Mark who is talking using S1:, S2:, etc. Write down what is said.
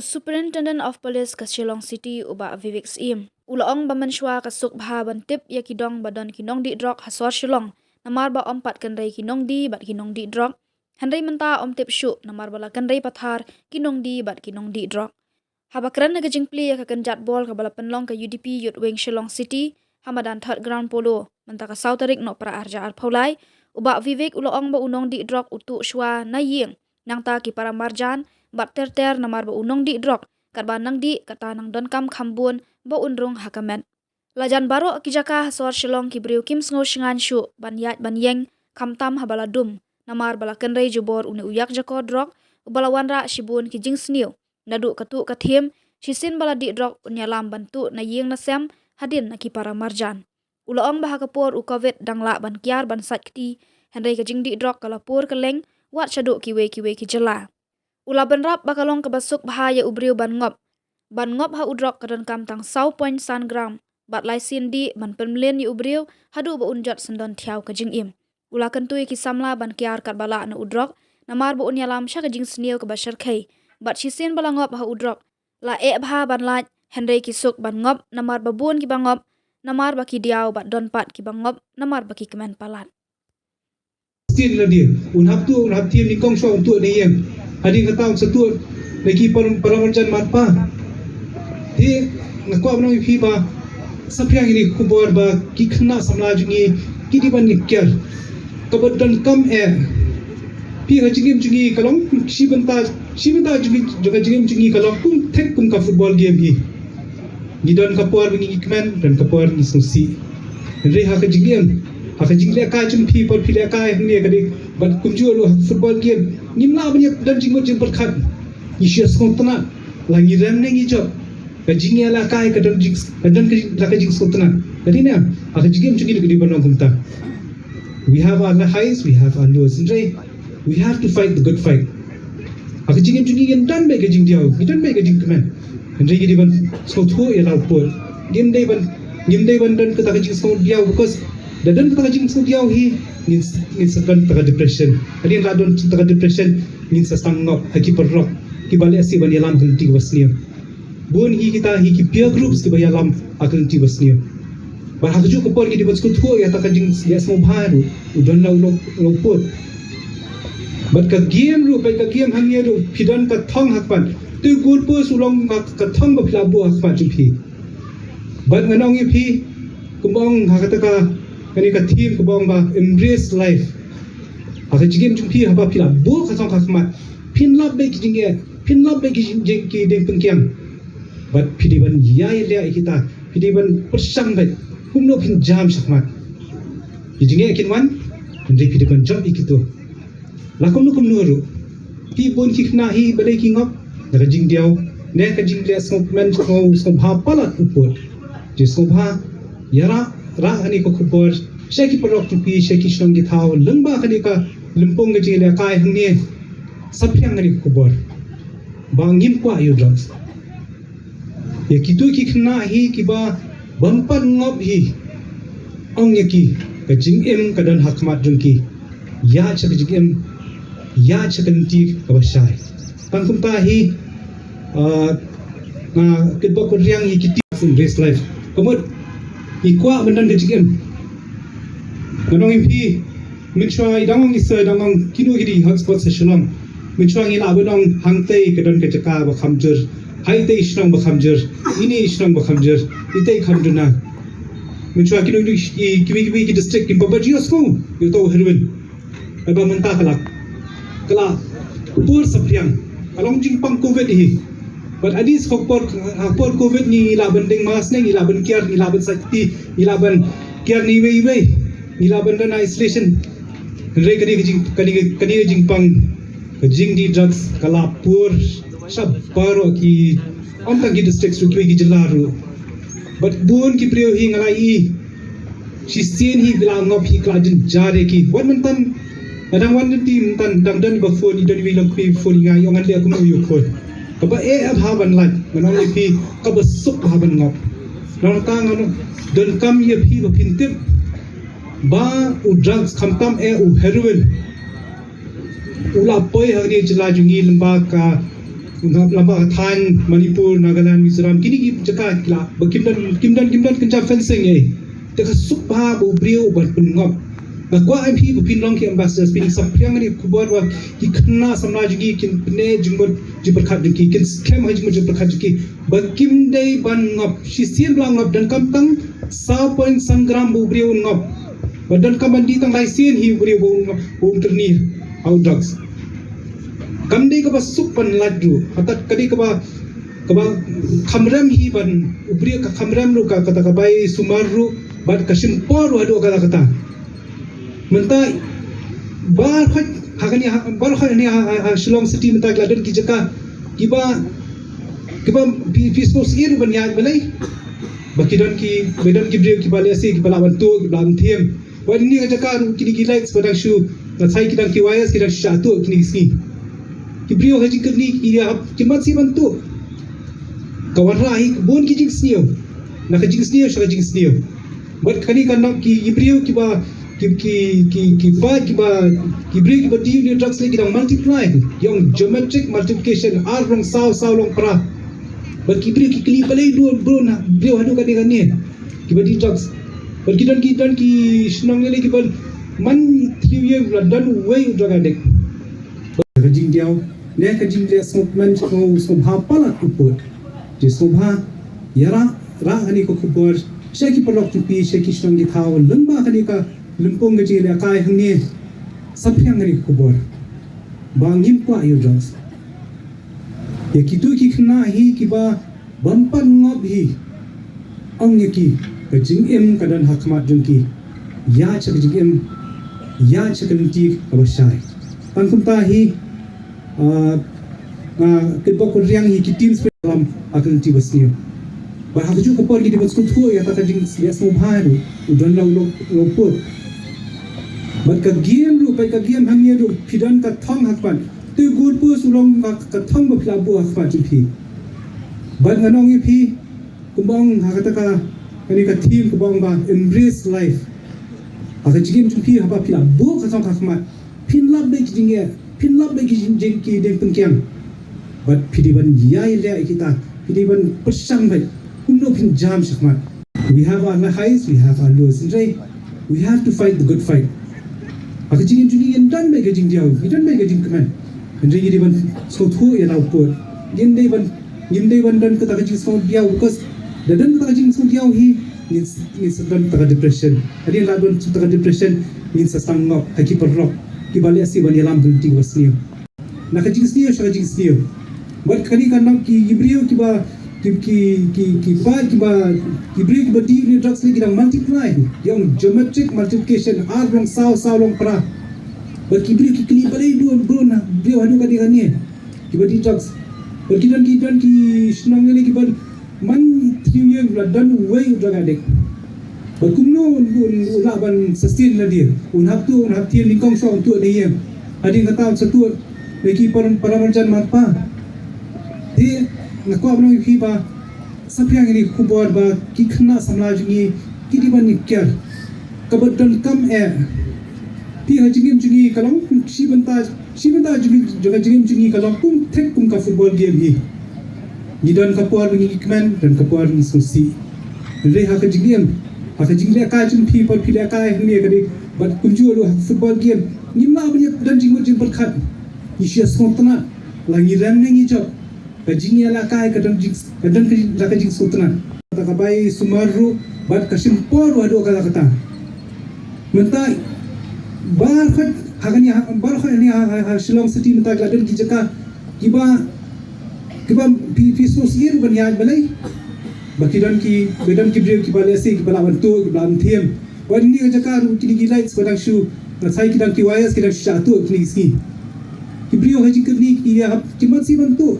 S1: Superintendent of Police ka Shillong City uba Vivek Siem. Ulaong bamanshwa ka sukbha bantip ya kidong badon kinong di Drok hasor Shillong. Namar ba ompat Hynrei kinong di bat kinong di Drok. Hynrei menta om tip syu namar bala Hynrei pathar kinong di bat kinong di Drok. Habakran na gajing pli ya ka kanjat bol ka bala penlong ka UDP Youth Wing Shillong City hamadan third ground polo. Menta ka Sautarik no para arja ar paulai. Uba Vivek ulaong ba unong di Drok utu shwa na ying. Nang ta ki para marjan bat ter namar ba unong di Drok kat ba nang di kata nang don kam khambun ba unrung hakamet lajan baro kijaka hasor Shillong ki briu kim sngo shingan shu ban yat ban yeng kamtam habala dum namar bala Hynrei jubor une uyak jako Drok ubala wanra shibun ki jing sniu nadu katu kathim shisin bala di Drok unyalam bantu na yeng na sem hadin na ki para marjan ulaong bah kapor u covid dangla ban kiar ban sat kti Hynrei ka jing di Drok kala pur keleng wat shadu kiwe ki jela Ula benrap bakalong kebasuk bahaya ubriu ban Ngop. Ban Ngop ha udrok kadon kam tang 0.1 gram. Bat lai Sien di ban penmlin yu ubriu hadu ba unjot sendon tiaw kajing im. Ula kentui ki samla ban kiar kat bala na udrok. Namar ba unyalam sya kajing seniau ke basyar khay. Bat Sien bala Ngop ha udrok. La bha ban laj Hynrei ki suk ban Ngop. Namar ba bun ki ban Ngop. Namar ba ki diaw bat don pat ki ban Ngop. Namar ba ki kemen palat.
S2: Still na dia. Unhap tiam ni kong syong tu na yang. Hadi kata satu lagi paramarjan matpa. He ngakwa menang ipi ba sapriang ini kubor ba kikna samla jungi kidi ban nikyar. Kabadan kam pi hajingim jungi kalong shibanta jungi juga jingim jungi kalong kum tek kum ka football game hi. Gidon kapor bingi ikman dan kapor ni susi. Hynrei ha ka jingim Haka jingle ka chum pi por pile ka hne kadi bat kumju lo football game nimla banya dan jingmo jing perkhat ni shia skontana la ni ram ne ni job ka jingle la ka dan jing dan ka jing skontana kadi ne haka jingem chungi kadi banong kumta we have our highs we have our lows Hynrei we have to fight the good fight haka jingem chungi yan dan be ka jing diaw dan be ka jing kemen Hynrei kadi ban skotho ya lau por game day ban dan ka jing skot diaw because dan kita kajing studiau hi ngin sekan taka depression adin radon taka depression ngin sastang Ngop haki perrok ki bale asi ban yalam kelti wasnia bun hi kita hi ki peer groups ki bayalam akelti wasnia ba haju ko por ki di baskut ho ya taka jing ya smo bharu udon lo pot bat ka game ru ba ka game hangye ru pidan ka thong hakpan tu gul po sulong ka thong ba philabu hakpan chuphi bat nganong i phi kumbong hakataka kani ka theme ko bang ba embrace life aka jigem jumpi haba pila bo ka song ka khmat pin lab be ki deng pengkiang bat pidi ban ya le kita pidi ban persang ba kumno pin jam sakmat jinge kinwan ndri pidi ban jam ikito lakum nukum nuru pi bon ki khna hi bale ki Ngop daga jing diaw ne ka jing le song men ko song bha palat upor je song bha yara ra ani ko khubor sheki parok tu pi sheki shong gi thau lengba kani ka limpong ge le kai hangni saphyang ani khubor bangim kwa yu drugs ye kitu ki khna hi ki ba bampan Ngop hi ong ye ki ka jing em ka dan hakmat jung ki ya chak jing em ya chakan ti ka basai pangkum ta hi na kidba ko riang hi kiti in race life komod ikwa bendan ke jing Manong impi minchwa idang isa dang kinu gidi hotspot sa Shillong minchwa ngi la benong hangtei kedon ke jaka ba khamjur haitei shnong ba khamjur ini shnong ba khamjur itei khamduna minchwa kinu kibi ki district kim babaji osko yuto herwin aba menta kala pur sapriang along jingpang covid hi but adis hokpor covid ni laban ding mas ne laban kiar ni laban sakti ni laban kiar ni wei ni laban dan isolation Hynrei kani jingpang jing di drugs kala pur sab paro ki amta ki district su ki jelaru but bun ki priyo hi ngalai si Sien hi bilang Ngop hi kladin jare ki wan mentan adang wan tim tan dang dan ba phone i dan wi lang pi phone ngai yong an le aku yu khoi kaba haban lat manong ipi kaba suk haban Ngop nang tang anu dan kam ye phi ba pintip ba u drugs khamtam u heroin ula poi hagni jela jungi lamba ka lamba Thailand, Manipur, Nagaland, Mizoram kini ki jaka kila kimdan kenca fencing teka supha bu brio ban Ngop kwa MP bu pinlong ki ambassadors pin sapriang ni kubar wa ki khna samna jigi kin pne jingmot jibar khat ki kin scam ha jingmot jibar khat ki ba kim dei ban Ngop shi Sien blang Ngop dan kam tang sa point sangram bu brio Ngop ba dan kam bandi tang lai Sien hi brio bu terni au drugs kamdei ka ba supan laju atat kadi ka ba khamram hi ban ubri ka khamram lu ka kata ka bai sumaru bat kasim poru adu kata menta bar khat hagani bar khat ni Shillong city menta gladen ki jaka kiba peaceful sir ban ya balai bakidan ki bedan ki bri ki balasi ki bala bantu ki blam thiem wa ni ka jaka kini ki likes badang shu sai kidan ki wires kidan shatu kini ski Kibrio haji kerni ia kimat si bantu kawan rahi bon ki jings niyo nak jings niyo sya jings niyo buat kani kan ki ibrio kiba ibrio kiba di drugs lagi dang multiply yang geometric multiplication r long saw long pra buat kibrio ki kli balai dua bro na brio hadu kan ni kiba di drugs buat kidan ki senang ni kiba man thiye dan way drug addict kajing dia ne kajing dia smokeman sobha pala upur je sobha yara ra ani ko kubor sheki palok tupi sheki shangi thaw lamba kani ka lumpong gaji le kai hangni saphyang ani kubor bangim kwa yo jos ye kitu ki khna hi kiba bampan Ngop hi ong ye ki kajing em kadan hakmat jungki ya chakajing em ya chakanti kabashai tangkumta hi kedua kuriang hi kitim dalam akan tiba sini. Berhaju kapal di bawah skutu ya tak jing lias mubhar udan lopur. Bat ka game ru pai ka game hamia ru pidan ka thong hakpan. Tu good pu sulong ka thong ba plabu hakpan pi. Bat nganong pi kumbang hakata ka kani ka team kumbang ba embrace life. Aka jing pi haba plabu ka thong hakmat. Pin lab be jing ya pinlap bagi jengki dan pengkiang bat pidiban yai le kita pidiban persang baik kuno pin jam sakmat we have our highs we have our lows Hynrei we have to fight the good fight aka jingin juni yang dan baik jing dia dan baik jing keman Hynrei jadi ban sothu ya raupur yindai ban dan kata jing sot dia because dan kata jing sot dia hi ni sedang tak depression ada ladon tak depression ni sesang Ngop kaki perrok kibali asi bani alam belti wasniyo nak jings niyo sya jings niyo buat kani kan ki ibrio kiba ibrio kiba di drugs lagi dang multiply yang geometric multiplication r long saw long pra buat ibrio ki kli balai dua bro na brio hadu kadi kan ni kiba di drugs buat kidan ki senang lagi kiba man thiye dan way drug addict Kumno ulaban sustain la dia. Unhap tiang lingkong so untuk dia. Ading kata satu lagi paramarjan marpa. Dia nakwa bno hiba sapriang ini kubor ba kikna samlaj ni kidiban nikyar. Kabadan kam Ti hajingim jungi kalong shibanta jungi jaga jingim jungi kalong kum tek kum ka football game hi. Nidan kapuar bunyi ikman dan kapuar ni susi. Hynrei ha kajingim Aka jing le kai jing people pile kai ni kadi bat kunju lu football game ni ma punya dan jing jing berkat isi skontana lagi ram ni job ka jing ya la kai kadang jing skontana kata bai sumaru bat kasim por wadu kata menta bar khat hagani bar khat ni Shillong city menta gladen ki jaka kiba peaceful sir ban ya balai bakidan ki bedan ki brio ki balasi ki bala bantu ki blam thiem wan ni jaka kini ki likes badang shu sai kidan ki wires kidan shatu kini ski ki brio haji kerni ki ya kimat si bantu